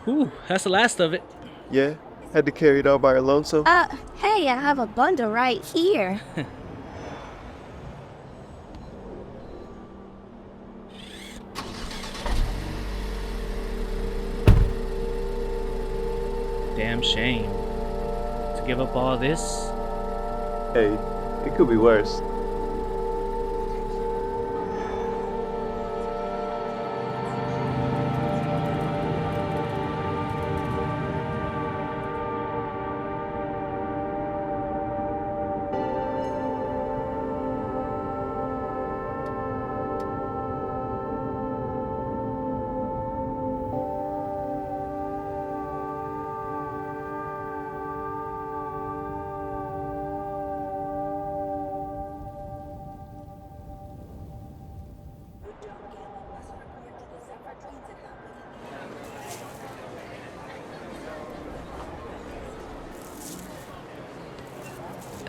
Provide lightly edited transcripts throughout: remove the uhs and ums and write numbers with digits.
Whew, that's the last of it. Yeah? Had to carry it all by our lonesome? Hey, I have a bundle right here. Damn shame. To give up all this? Hey, it could be worse.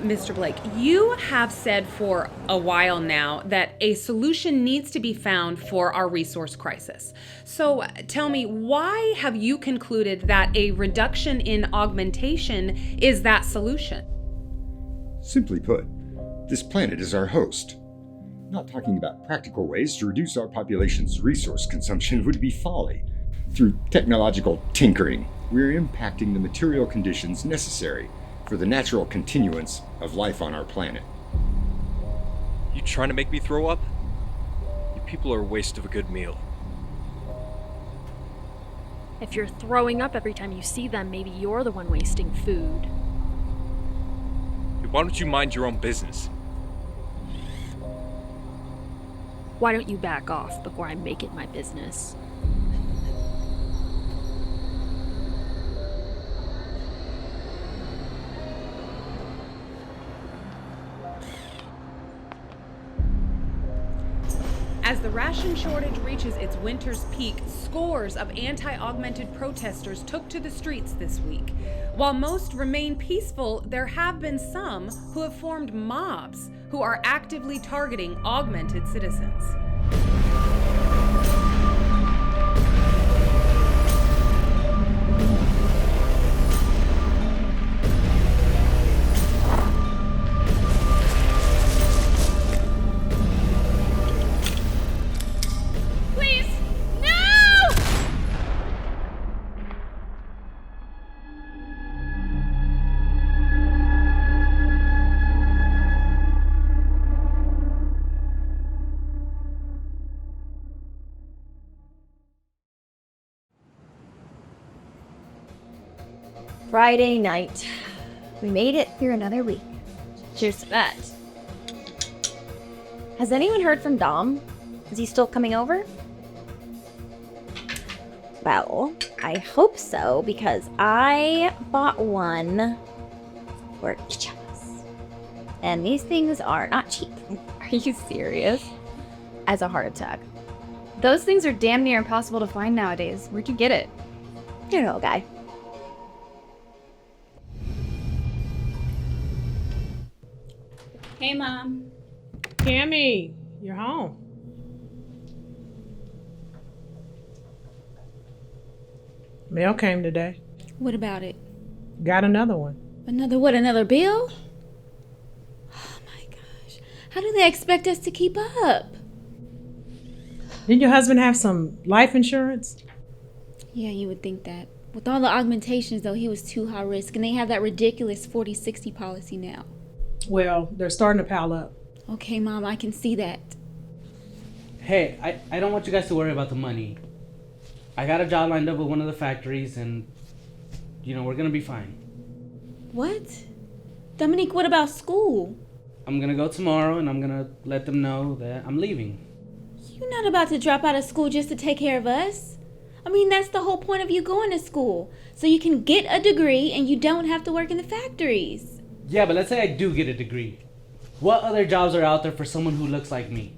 Mr. Blake, you have said for a while now that a solution needs to be found for our resource crisis. So tell me, why have you concluded that a reduction in augmentation is that solution? Simply put, this planet is our host. Not talking about practical ways to reduce our population's resource consumption would be folly. Through technological tinkering, we're impacting the material conditions necessary for the natural continuance of life on our planet. You trying to make me throw up? You people are a waste of a good meal. If you're throwing up every time you see them, maybe you're the one wasting food. Hey, why don't you mind your own business? Why don't you back off before I make it my business? As the ration shortage reaches its winter's peak, scores of anti-augmented protesters took to the streets this week. While most remain peaceful, there have been some who have formed mobs who are actively targeting augmented citizens. Friday night. We made it through another week. Cheers to that. Has anyone heard from Dom? Is he still coming over? Well, I hope so, because I bought one for each of us. And these things are not cheap. Are you serious? As a heart attack. Those things are damn near impossible to find nowadays. Where'd you get it? You know, guy. Hey, Mom. Cammy, you're home. Mail came today. What about it? Got another one. Another what? Another bill? Oh my gosh. How do they expect us to keep up? Didn't your husband have some life insurance? Yeah, you would think that. With all the augmentations, though, he was too high risk, and they have that ridiculous 40/60 policy now. Well, they're starting to pile up. Okay, Mom, I can see that. Hey, I don't want you guys to worry about the money. I got a job lined up with one of the factories, and, we're gonna be fine. What? Dominic, what about school? I'm gonna go tomorrow, and I'm gonna let them know that I'm leaving. You're not about to drop out of school just to take care of us. I mean, that's the whole point of you going to school. So you can get a degree and you don't have to work in the factories. Yeah, but let's say I do get a degree. What other jobs are out there for someone who looks like me?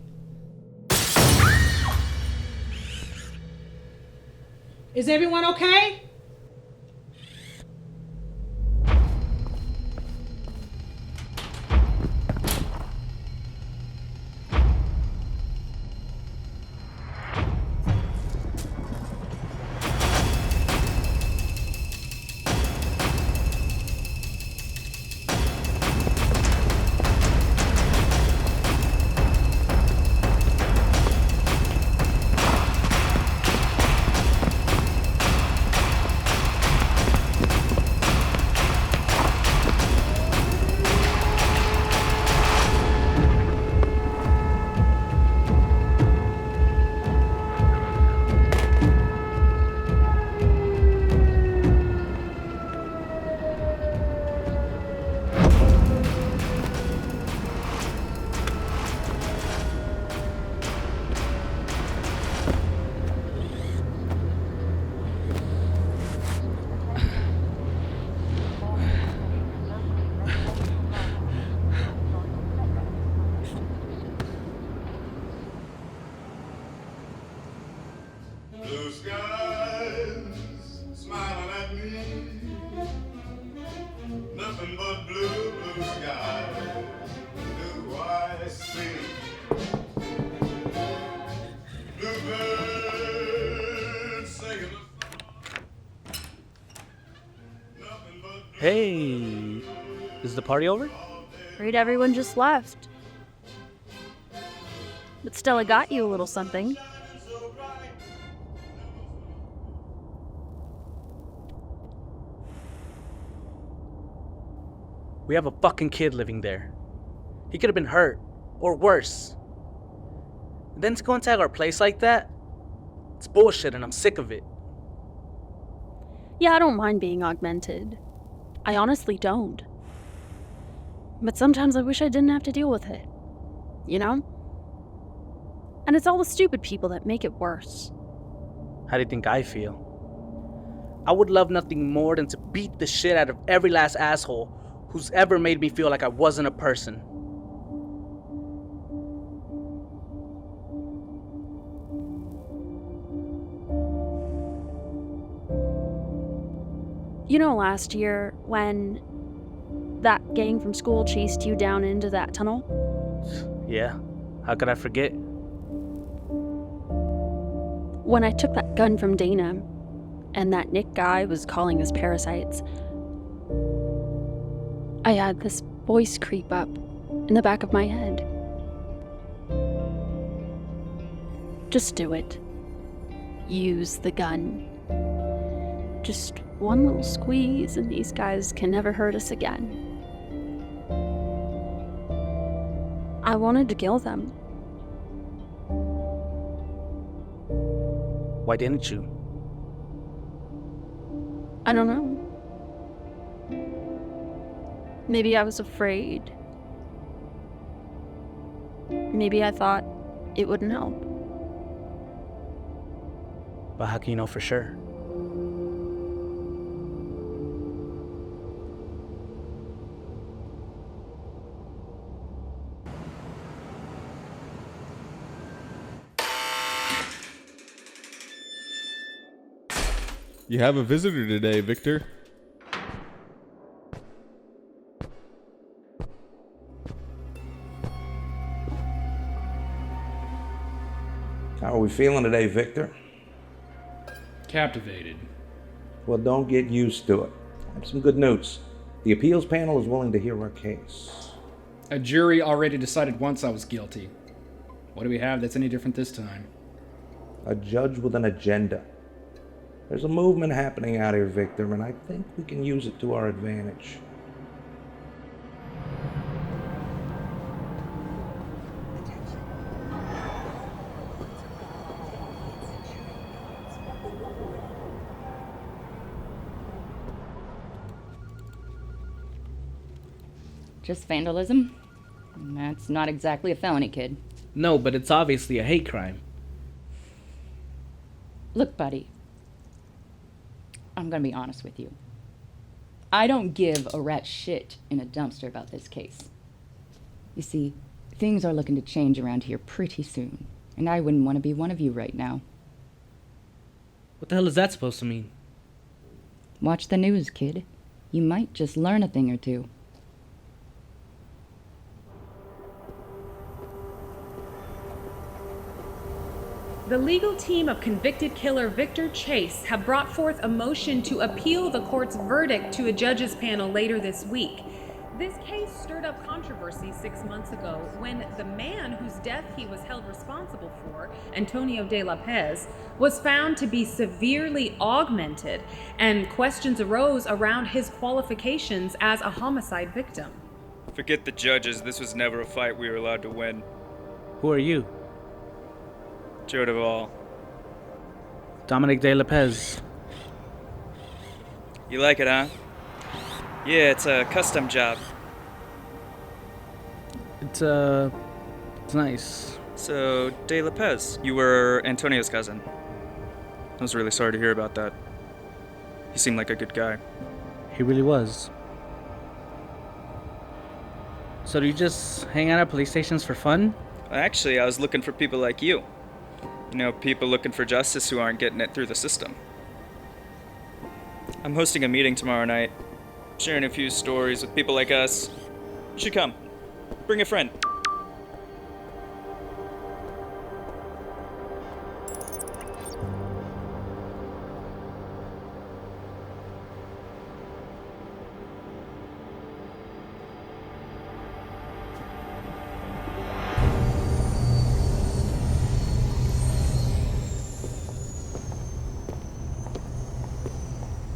Is everyone okay? skies smiling at me. Nothing but blue, blue skies do I see. Bluebirds singing a song. Hey, is the party over? Afraid everyone just left. But still, I got you a little something. We have a fucking kid living there. He could have been hurt, or worse. And then to go and tag our place like that? It's bullshit and I'm sick of it. Yeah, I don't mind being augmented. I honestly don't. But sometimes I wish I didn't have to deal with it. You know? And it's all the stupid people that make it worse. How do you think I feel? I would love nothing more than to beat the shit out of every last asshole who's ever made me feel like I wasn't a person. You know, last year when that gang from school chased you down into that tunnel? Yeah, how could I forget? When I took that gun from Dana and that Nick guy was calling us parasites, I had this voice creep up in the back of my head. Just do it. Use the gun. Just one little squeeze and these guys can never hurt us again. I wanted to kill them. Why didn't you? I don't know. Maybe I was afraid. Maybe I thought it wouldn't help. But how can you know for sure? You have a visitor today, Victor. How are we feeling today, Victor? Captivated. Well, don't get used to it. I have some good news. The appeals panel is willing to hear our case. A jury already decided once I was guilty. What do we have that's any different this time? A judge with an agenda. There's a movement happening out here, Victor, and I think we can use it to our advantage. Just vandalism? That's not exactly a felony, kid. No, but it's obviously a hate crime. Look, buddy. I'm gonna be honest with you. I don't give a rat shit in a dumpster about this case. You see, things are looking to change around here pretty soon, and I wouldn't want to be one of you right now. What the hell is that supposed to mean? Watch the news, kid. You might just learn a thing or two. The legal team of convicted killer Victor Chase have brought forth a motion to appeal the court's verdict to a judges panel later this week. This case stirred up controversy 6 months ago when the man whose death he was held responsible for, Antonio de la Pez, was found to be severely augmented, and questions arose around his qualifications as a homicide victim. Forget the judges, this was never a fight we were allowed to win. Who are you? Joe Duvall. Dominic de la Pez. You like it, huh? Yeah, it's a custom job. It's nice. So, de la Pez, you were Antonio's cousin. I was really sorry to hear about that. He seemed like a good guy. He really was. So do you just hang out at police stations for fun? Actually, I was looking for people like you. You know, people looking for justice who aren't getting it through the system. I'm hosting a meeting tomorrow night, sharing a few stories with people like us. You should come. Bring a friend.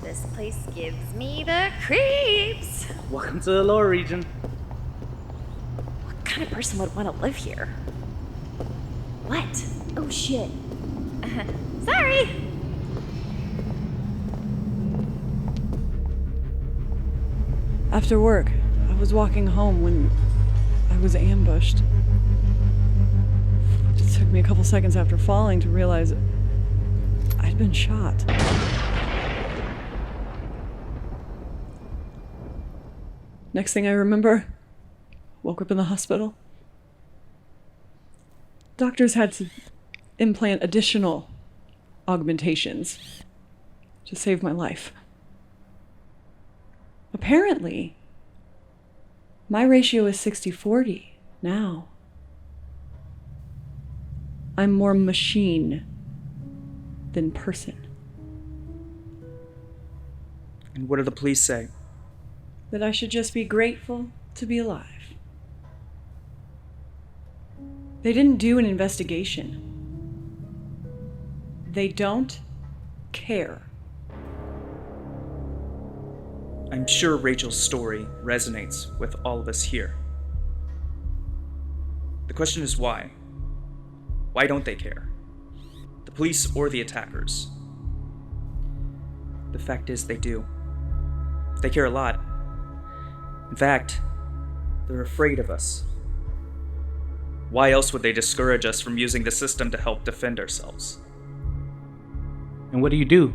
This place gives me the creeps. Welcome to the lower region. What kind of person would want to live here? What? Oh shit. Sorry. After work, I was walking home when I was ambushed. It took me a couple seconds after falling to realize I'd been shot. Next thing I remember, woke up in the hospital. Doctors had to implant additional augmentations to save my life. Apparently, my ratio is 60-40 now. I'm more machine than person. And what do the police say? That I should just be grateful to be alive. They didn't do an investigation. They don't care. I'm sure Rachel's story resonates with all of us here. The question is why? Why don't they care? The police or the attackers? The fact is they do. They care a lot. In fact, they're afraid of us. Why else would they discourage us from using the system to help defend ourselves? And what do you do?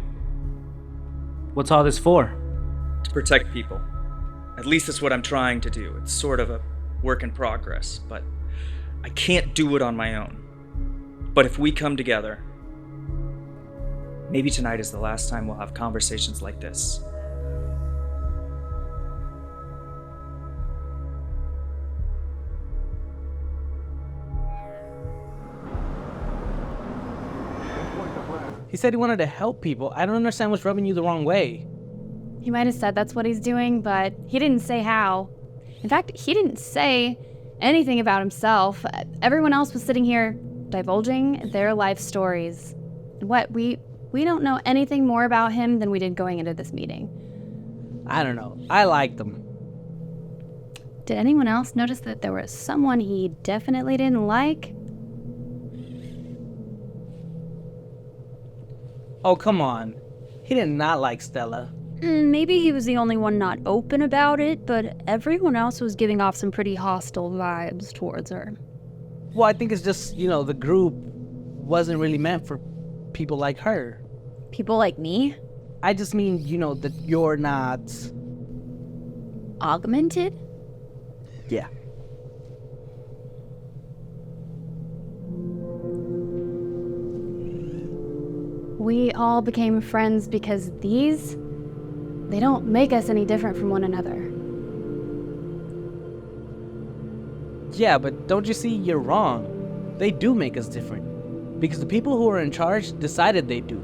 What's all this for? To protect people. At least that's what I'm trying to do. It's sort of a work in progress, but I can't do it on my own. But if we come together, maybe tonight is the last time we'll have conversations like this. He said he wanted to help people. I don't understand what's rubbing you the wrong way. He might have said that's what he's doing, but he didn't say how. In fact, he didn't say anything about himself. Everyone else was sitting here divulging their life stories. What, we don't know anything more about him than we did going into this meeting. I don't know. I liked him. Did anyone else notice that there was someone he definitely didn't like? Oh, come on. He did not like Stella. Maybe he was the only one not open about it, but everyone else was giving off some pretty hostile vibes towards her. Well, I think it's just, the group wasn't really meant for people like her. People like me? I just mean, that you're not... augmented? Yeah. We all became friends because they don't make us any different from one another. Yeah, but don't you see, you're wrong. They do make us different. Because the people who are in charge decided they do.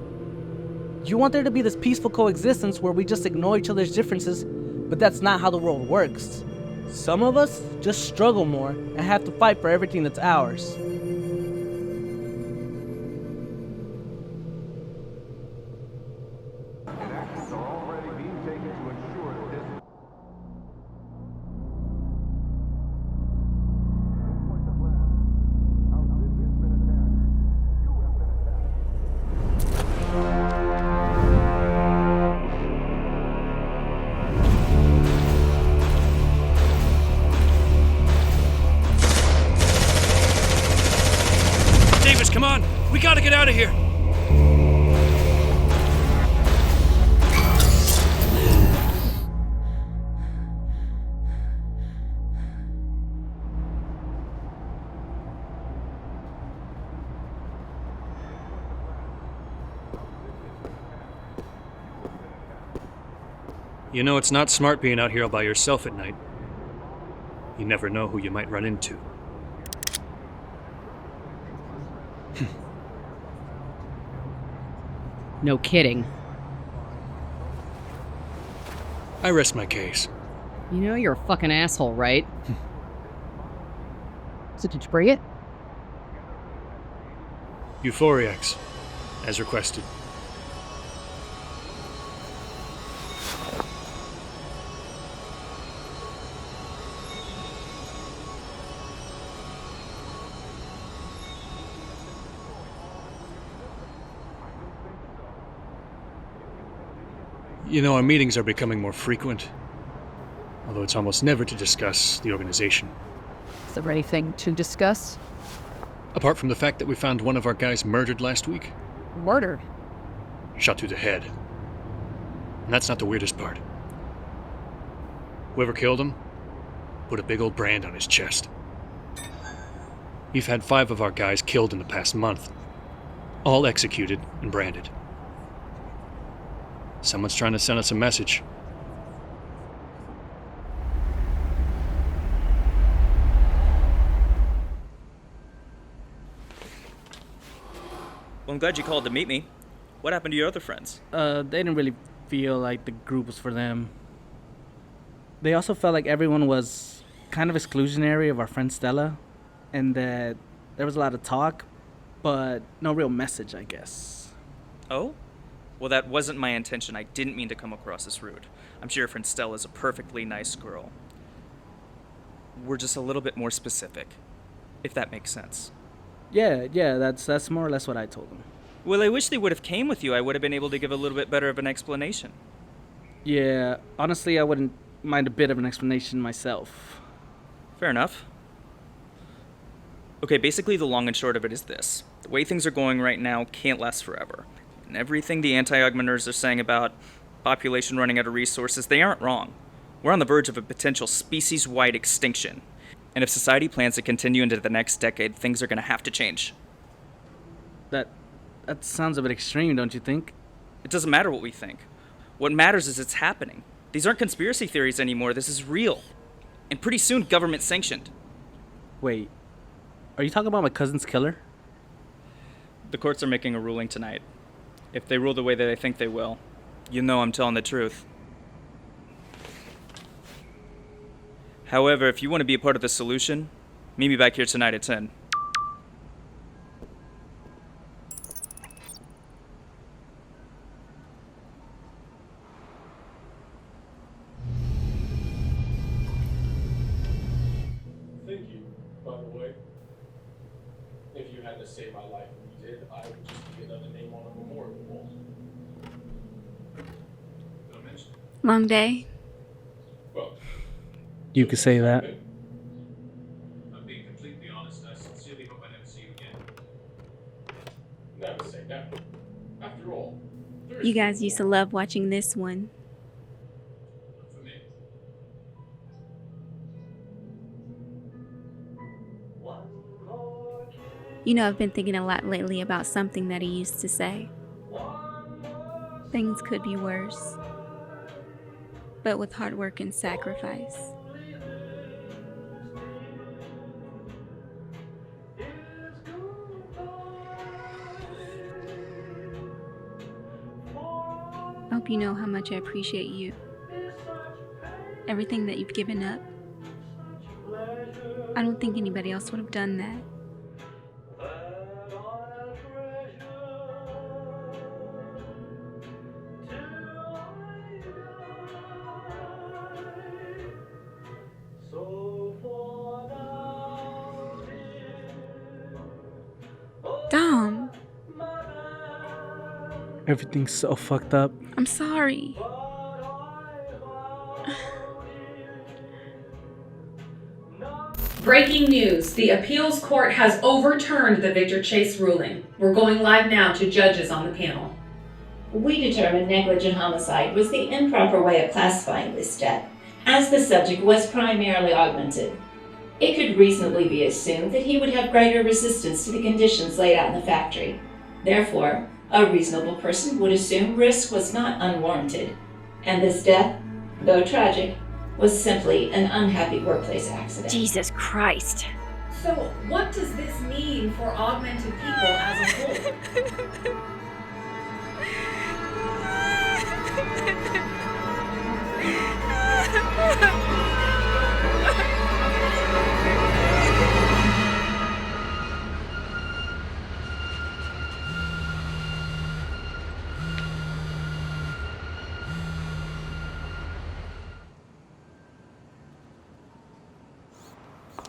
You want there to be this peaceful coexistence where we just ignore each other's differences, but that's not how the world works. Some of us just struggle more and have to fight for everything that's ours. Come on, we gotta get out of here. You know, it's not smart being out here all by yourself at night. You never know who you might run into. No kidding. I rest my case. You know you're a fucking asshole, right? So did you bring it? Euphoriacs, as requested. You know, our meetings are becoming more frequent, although it's almost never to discuss the organization. Is there anything to discuss? Apart from the fact that we found one of our guys murdered last week. Murdered? Shot through the head. And that's not the weirdest part. Whoever killed him put a big old brand on his chest. We've had 5 of our guys killed in the past month, all executed and branded. Someone's trying to send us a message. Well, I'm glad you called to meet me. What happened to your other friends? They didn't really feel like the group was for them. They also felt like everyone was kind of exclusionary of our friend Stella, and that there was a lot of talk, but no real message, I guess. Oh? Well, that wasn't my intention. I didn't mean to come across as rude. I'm sure your friend Stella's a perfectly nice girl. We're just a little bit more specific, if that makes sense. Yeah, that's more or less what I told them. Well, I wish they would have came with you. I would have been able to give a little bit better of an explanation. Yeah, honestly, I wouldn't mind a bit of an explanation myself. Fair enough. Okay, basically the long and short of it is this. The way things are going right now can't last forever. And everything the anti-augmenters are saying about population running out of resources, they aren't wrong. We're on the verge of a potential species-wide extinction. And if society plans to continue into the next decade, things are going to have to change. That sounds a bit extreme, don't you think? It doesn't matter what we think. What matters is it's happening. These aren't conspiracy theories anymore. This is real. And pretty soon, government sanctioned. Wait, are you talking about my cousin's killer? The courts are making a ruling tonight. If they rule the way that I think they will, you know I'm telling the truth. However, if you want to be a part of the solution, meet me back here tonight at 10. Thank you, by the way. If you had to save my life and you did, I would just be another name on a memorial wall. Did I mention it? Long day? Well, You could say that. I'm being completely honest. I sincerely hope I never see you again. Never say never. After all, You guys used to love watching this one. for me. You know, I've been thinking a lot lately about something that he used to say. Things could be worse, but with hard work and sacrifice. I hope you know how much I appreciate you. Everything that you've given up. I don't think anybody else would have done that. Dom, Everything's so fucked up. I'm sorry. Breaking news. The appeals court has overturned the Victor Chase ruling. We're going live now to judges on the panel. We determined negligent homicide was the improper way of classifying this death, as the subject was primarily augmented. It could reasonably be assumed that he would have greater resistance to the conditions laid out in the factory. Therefore, a reasonable person would assume risk was not unwarranted, and this death though tragic, was simply an unhappy workplace accident. Jesus Christ. So, what does this mean for augmented people as a whole?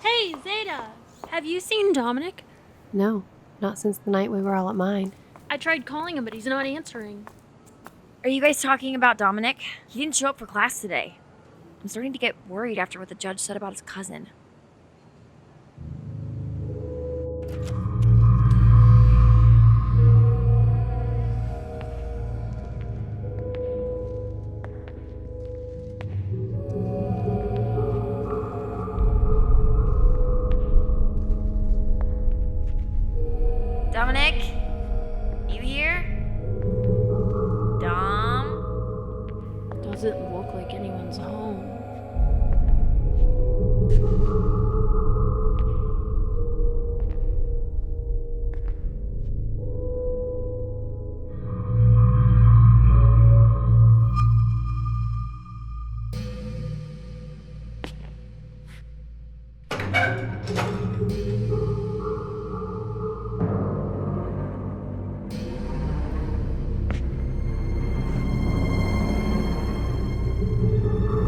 Hey, Zeta! Have you seen Dominic? No, not since the night we were all at mine. I tried calling him, but he's not answering. Are you guys talking about Dominic? He didn't show up for class today. I'm starting to get worried after what the judge said about his cousin. Dominic? You here? Dom? Doesn't look like anyone's home.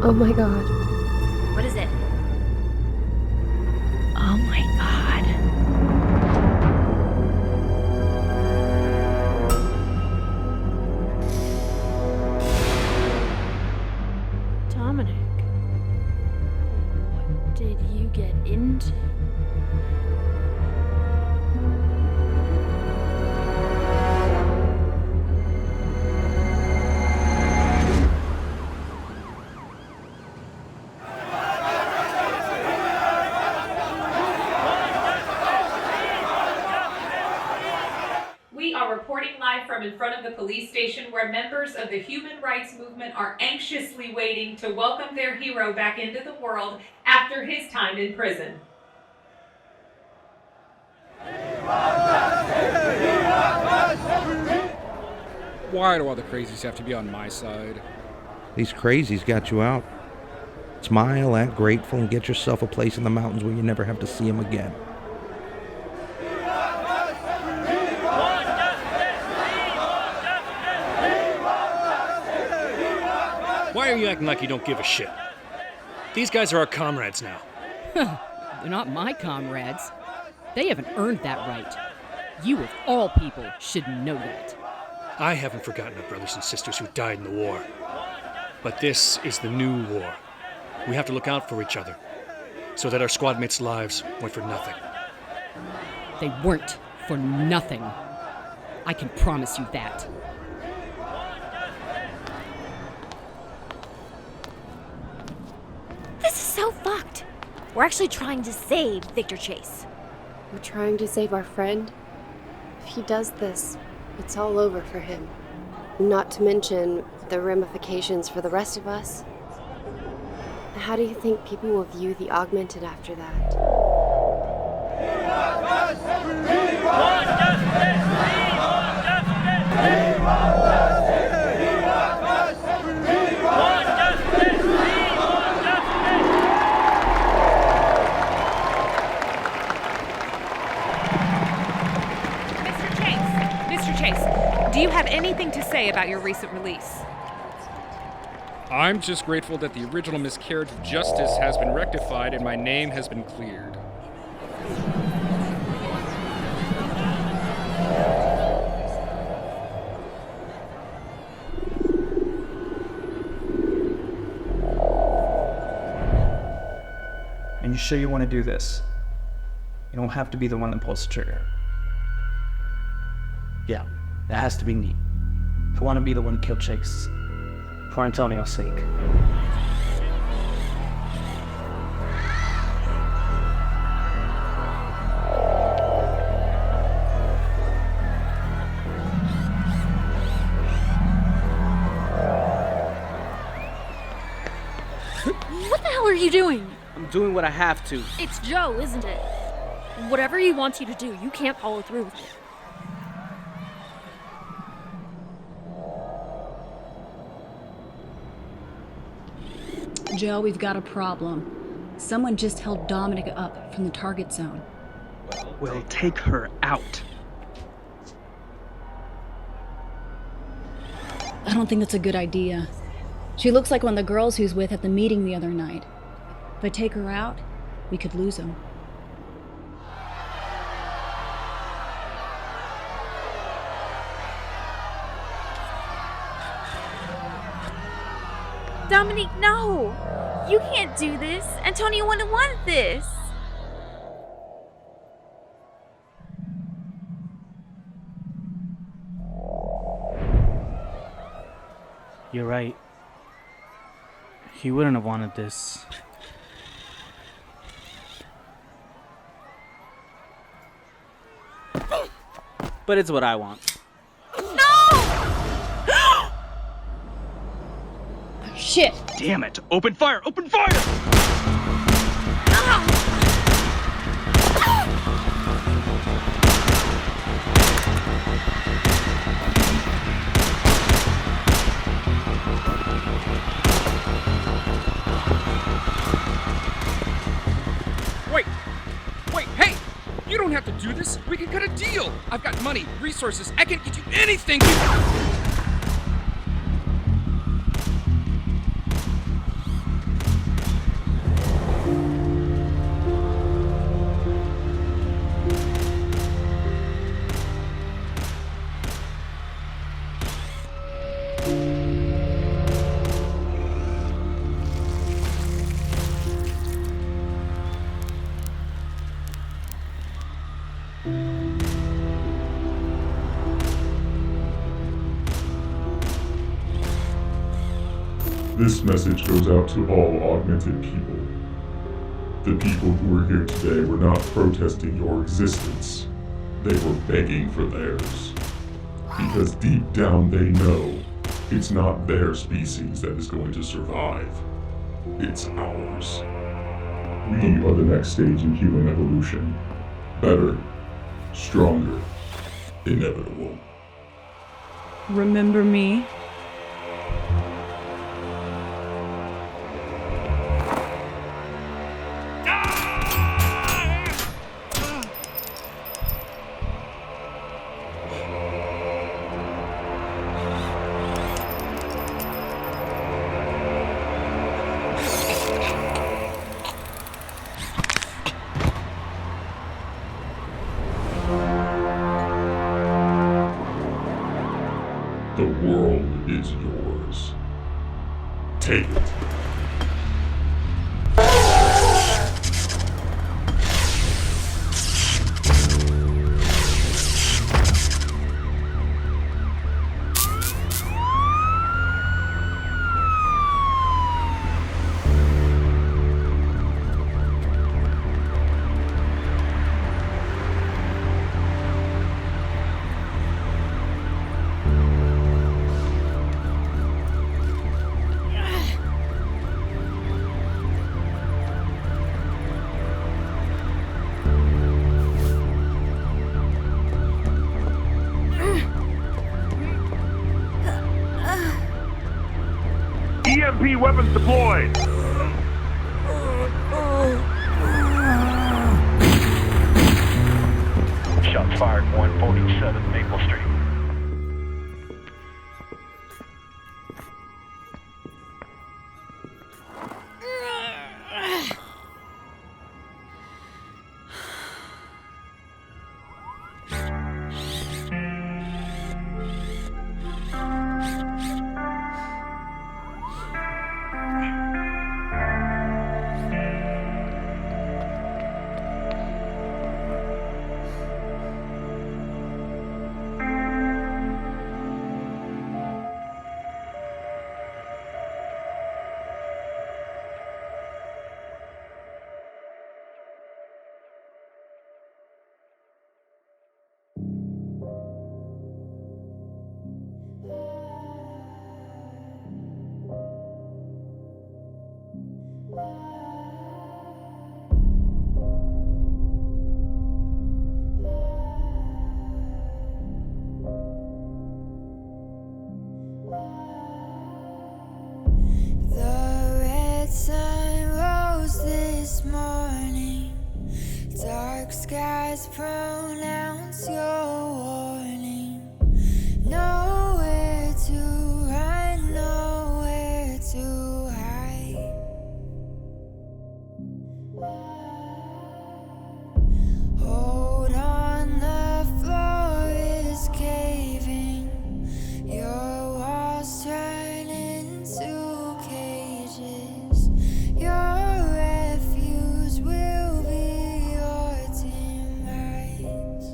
Oh my god. What is it? Oh my god. Dominic, what did you get into? We are reporting live from in front of the police station where members of the human rights movement are anxiously waiting to welcome their hero back into the world after his time in prison. Why do all the crazies have to be on my side? These crazies got you out. Smile, act grateful, and get yourself a place in the mountains where you never have to see them again. Why are you acting like you don't give a shit? These guys are our comrades now. They're not my comrades. They haven't earned that right. You, of all people, should know that. I haven't forgotten our brothers and sisters who died in the war. But this is the new war. We have to look out for each other, so that our squad mates' lives went for nothing. They weren't for nothing. I can promise you that. This is so fucked. We're actually trying to save Victor Chase. We're trying to save our friend. If he does this, it's all over for him. Not to mention the ramifications for the rest of us. How do you think people will view the augmented after that? Mr. Chase, do you have anything to say about your recent release? I'm just grateful that the original miscarriage of justice has been rectified and my name has been cleared. And you sure you want to do this? You don't have to be the one that pulls the trigger. Yeah, that has to be me. I want to be the one to kill Chase. For Antonio's sake. you doing? I'm doing what I have to. It's Joe, isn't it? Whatever he wants you to do, you can't follow through with it. Joe, we've got a problem. Someone just held Dominic up from the target zone. We'll take her out. I don't think that's a good idea. She looks like one of the girls who's with at the meeting the other night. If I take her out, we could lose him. Dominic, no! You can't do this. Antonio wouldn't want this. You're right. He wouldn't have wanted this. But it's what I want. Shit! Damn it! Open fire! Open fire! Wait, hey! You don't have to do this. We can cut a deal. I've got money, resources. I can get you anything. This message goes out to all augmented people. The people who are here today were not protesting your existence. They were begging for theirs. Because deep down they know it's not their species that is going to survive. It's ours. We are the next stage in human evolution. Better, stronger, inevitable. Remember me? The world is yours. Take it. EMP weapons deployed! Shots fired 147 Maple Street. sun rose this morning. Dark skies pronounce your warning. Nowhere to run, nowhere to hide. Hold on, the floor is caving. Your walls turn into cages. Your refuge will be your demise.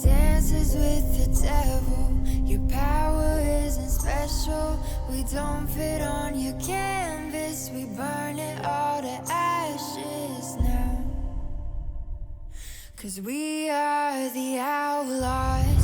Dances with the devil. Your power isn't special. We don't fit on your canvas. We burn it all to ashes now. 'Cause we are the outlaws.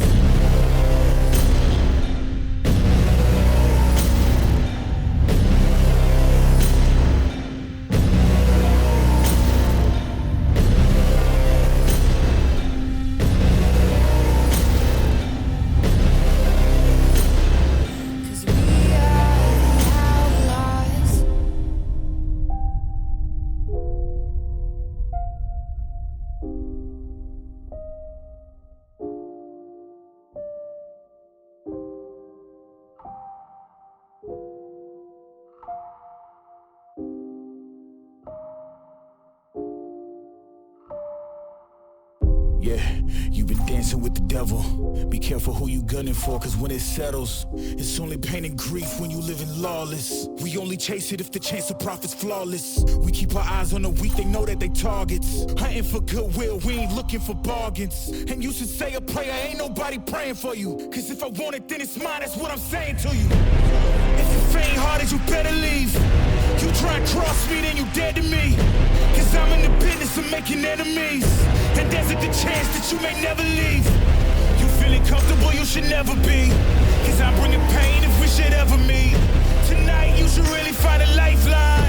Yeah, you've been dancing with the devil. Be careful who you gunning for, cause when it settles, it's only pain and grief when you living lawless. We only chase it if the chance of profit's flawless. We keep our eyes on the weak, they know that they targets. Hunting for goodwill, we ain't looking for bargains. And you should say a prayer, ain't nobody praying for you. Cause if I want it, then it's mine, that's what I'm saying to you. If you faint hearted, you better leave. You try and cross me, then you dead to me. Cause I'm in the business of making enemies. And there's a good chance that you may never leave. You feeling comfortable, you should never be. Cause I'm bringing pain if we should ever meet. Tonight you should really find a lifeline.